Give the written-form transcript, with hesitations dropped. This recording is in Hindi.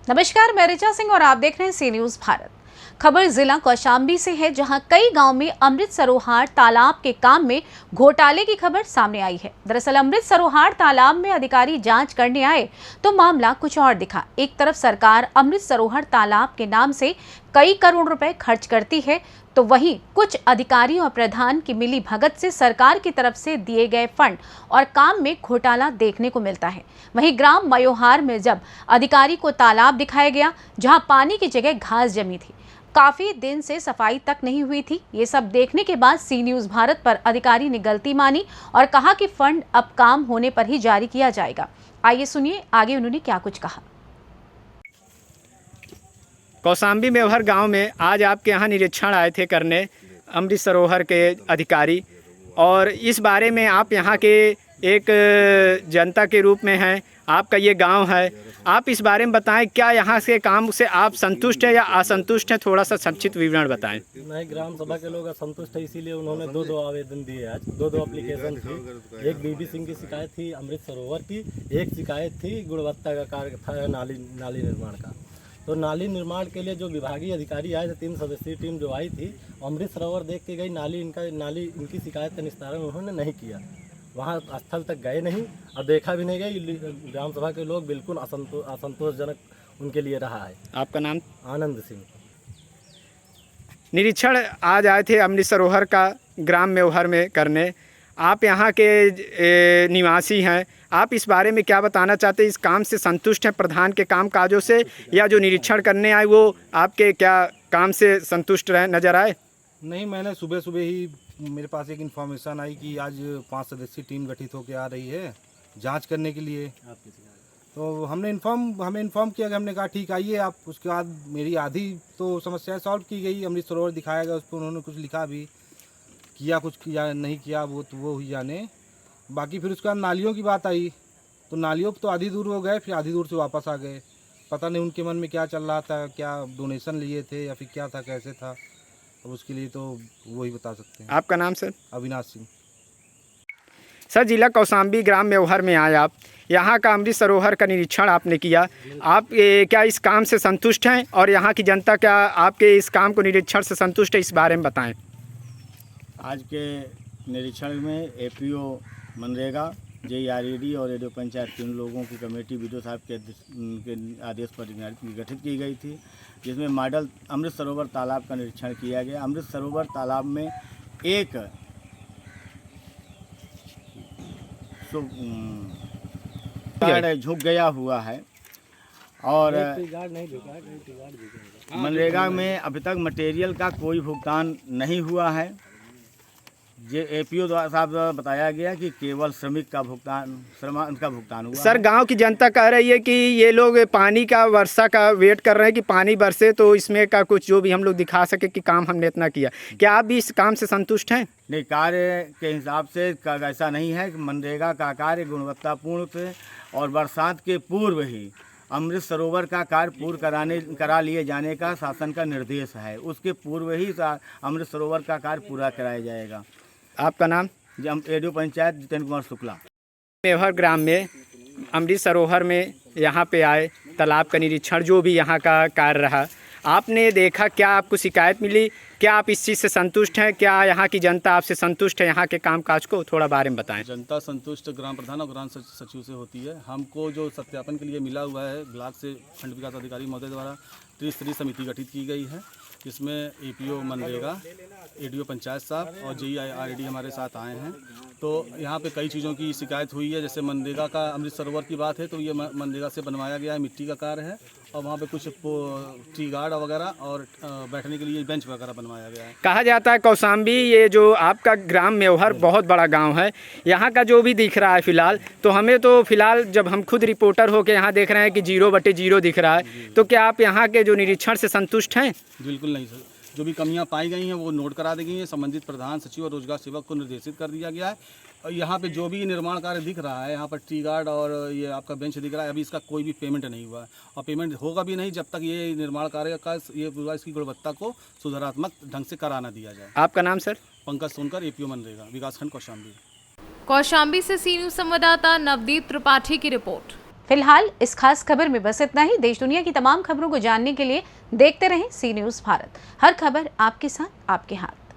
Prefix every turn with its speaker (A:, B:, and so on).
A: नमस्कार, मैं ऋचा सिंह और आप देख रहे हैं सी न्यूज भारत। खबर जिला कौशाम्बी से है, जहां कई गांव में अमृत सरोवर तालाब के काम में घोटाले की खबर सामने आई है। दरअसल अमृत सरोवर तालाब में अधिकारी जांच करने आए तो मामला कुछ और दिखा। एक तरफ सरकार अमृत सरोवर तालाब के नाम से कई करोड़ रुपए खर्च करती है, तो वहीं कुछ अधिकारियों और प्रधान की मिली भगत से सरकार की तरफ से दिए गए फंड और काम में घोटाला देखने को मिलता है। वहीं ग्राम मयोहार में जब अधिकारी को तालाब दिखाया गया, जहां पानी की जगह घास जमी थी, काफी दिन से सफाई तक नहीं हुई थी। ये सब देखने के बाद सी न्यूज भारत पर अधिकारी ने गलती मानी और कहा कि फंड अब काम होने पर ही जारी किया जाएगा। आइए सुनिए आगे उन्होंने क्या कुछ कहा।
B: कौशाम्बी मेवहर गांव में आज आपके यहाँ निरीक्षण आए थे करने अमृत सरोवर के अधिकारी, और इस बारे में आप यहाँ के एक जनता के रूप में हैं, आपका ये गांव है, आप इस बारे में बताएं, क्या यहाँ से काम से आप संतुष्ट हैं या असंतुष्ट हैं? थोड़ा सा संक्षिप्त विवरण बताएं।
C: नहीं, ग्राम सभा के लोग असंतुष्ट है, इसीलिए उन्होंने दो आवेदन दिए। आज दो एप्लीकेशन थी। एक बीबी सिंह की शिकायत थी अमृत सरोवर की, एक शिकायत थी गुणवत्ता का कार्य था नाली निर्माण का। तो नाली निर्माण के लिए जो विभागीय अधिकारी आए थे, 3 सदस्यीय टीम जो आई थी, अमृत सरोवर देख के गई, नाली इनकी शिकायत का निस्तारण उन्होंने नहीं किया। वहाँ स्थल तक गए नहीं और देखा भी नहीं गई। ग्राम सभा के लोग बिल्कुल असंतोषजनक उनके लिए रहा है।
B: आपका नाम?
C: आनंद सिंह।
B: निरीक्षण आज आए थे अमृत सरोवर का ग्राम मेवहर में करने, आप यहाँ के निवासी हैं, आप इस बारे में क्या बताना चाहते हैं? इस काम से संतुष्ट हैं प्रधान के काम काजों से, या जो निरीक्षण करने आए वो आपके क्या काम से संतुष्ट रहे नजर आए?
D: नहीं, मैंने सुबह ही मेरे पास एक इन्फॉर्मेशन आई कि आज 5 सदस्यीय टीम गठित होकर आ रही है जांच करने के लिए। तो हमें इन्फॉर्म किया कि हमने कहा ठीक आइए आप। उसके बाद मेरी आधी तो समस्या सॉल्व की गई। अमृत सरोवर दिखाया गया, उस पर उन्होंने कुछ लिखा भी, किया कुछ किया नहीं किया वो ही जाने। बाकी फिर उसके बाद नालियों की बात आई, तो नालियों तो आधी दूर हो गए, फिर आधी दूर से वापस आ गए। पता नहीं उनके मन में क्या चल रहा था, क्या डोनेशन लिए थे या फिर क्या था, कैसे था, अब उसके लिए तो वही बता सकते हैं।
B: आपका नाम सर?
D: अविनाश सिंह।
B: सर, जिला कौशाम्बी ग्राम मेवहर में आए आप, यहाँ का अमृत सरोवर का निरीक्षण आपने किया, आप क्या इस काम से संतुष्ट हैं और यहाँ की जनता क्या आपके इस काम को निरीक्षण से संतुष्ट है? इस बारे में बताएं।
E: आज के निरीक्षण में एपीओ मनरेगा, JRED और रेडियो पंचायत 3 लोगों की कमेटी वीडियो साहब के आदेश पर गठित की गई थी, जिसमें मॉडल अमृत सरोवर तालाब का निरीक्षण किया गया। अमृत सरोवर तालाब में एक झुक गया हुआ है और मनरेगा में अभी तक मटेरियल का कोई भुगतान नहीं हुआ है। एपीओ साहब द्वारा बताया गया कि केवल श्रमिक का भुगतान हुआ।
B: सर, गांव की जनता कह रही है कि ये लोग पानी का वर्षा का वेट कर रहे हैं कि पानी बरसे तो इसमें का कुछ जो भी हम लोग दिखा सके कि काम हमने इतना किया। क्या आप भी इस काम से संतुष्ट हैं?
E: नहीं, कार्य के हिसाब से ऐसा नहीं है कि मनरेगा का कार्य गुणवत्तापूर्ण थे और बरसात के पूर्व ही अमृत सरोवर का कार्य पूर्ण करा लिए जाने का शासन का निर्देश है। उसके पूर्व ही अमृत सरोवर का कार्य पूरा कराया जाएगा।
B: आपका नाम?
E: रेडियो पंचायत जितेंद्र कुमार शुक्ला।
B: मेवहर ग्राम में अमृत सरोवर में यहाँ पे आए, तालाब का निरीक्षण जो भी यहाँ का कार्य रहा, आपने देखा, क्या आपको शिकायत मिली? क्या आप इस चीज़ से संतुष्ट हैं? क्या यहाँ की जनता आपसे संतुष्ट है? यहाँ के कामकाज को थोड़ा बारे में बताएं।
F: जनता संतुष्ट ग्राम प्रधान और ग्राम सचिव से होती है। हमको जो सत्यापन के लिए मिला हुआ है, ब्लॉक से खंड विकास अधिकारी महोदय द्वारा त्रिस्तरीय समिति गठित की गई है, जिसमें एपीओ मनरेगा, रेडियो पंचायत साहब और JRED हमारे साथ आए हैं। तो यहाँ पे कई चीज़ों की शिकायत हुई है। जैसे मनरेगा का अमृत सरोवर की बात है तो ये मनरेगा से बनवाया गया है, मिट्टी का कार्य है, और वहाँ पे कुछ ट्री गार्ड वगैरह और बैठने के लिए बेंच वगैरह बनवाया गया है।
B: कहा जाता है कौशाम्बी, ये जो आपका ग्राम मेवहर बहुत बड़ा गांव है, यहाँ का जो भी दिख रहा है फिलहाल, तो हमें तो फिलहाल जब हम खुद रिपोर्टर होकर यहाँ देख रहे हैं कि 0/0 दिख रहा है, तो क्या आप यहाँ के जो निरीक्षण से संतुष्ट हैं?
F: बिल्कुल नहीं सर, जो भी कमियां पाई गई हैं वो नोट करा दी गई हैं। संबंधित प्रधान सचिव और रोजगार सेवक को निर्देशित कर दिया गया है। और यहाँ पे जो भी निर्माण कार्य दिख रहा है, यहाँ पर टी गार्ड और ये आपका बेंच दिख रहा है, अभी इसका कोई भी पेमेंट नहीं हुआ है और पेमेंट होगा भी नहीं जब तक ये निर्माण कार्य का इसकी गुणवत्ता को सुधारात्मक ढंग से कराना दिया जाए।
B: आपका नाम सर?
F: पंकज सोनकर, एपीओ मनरेगा, विकासखंड कौशाम्बी।
G: कौशाम्बी से सी न्यूज संवाददाता नवदीप त्रिपाठी की रिपोर्ट।
A: फिलहाल इस खास खबर में बस इतना ही। देश दुनिया की तमाम खबरों को जानने के लिए देखते रहें सी न्यूज़ भारत। हर खबर आपके साथ, आपके हाथ।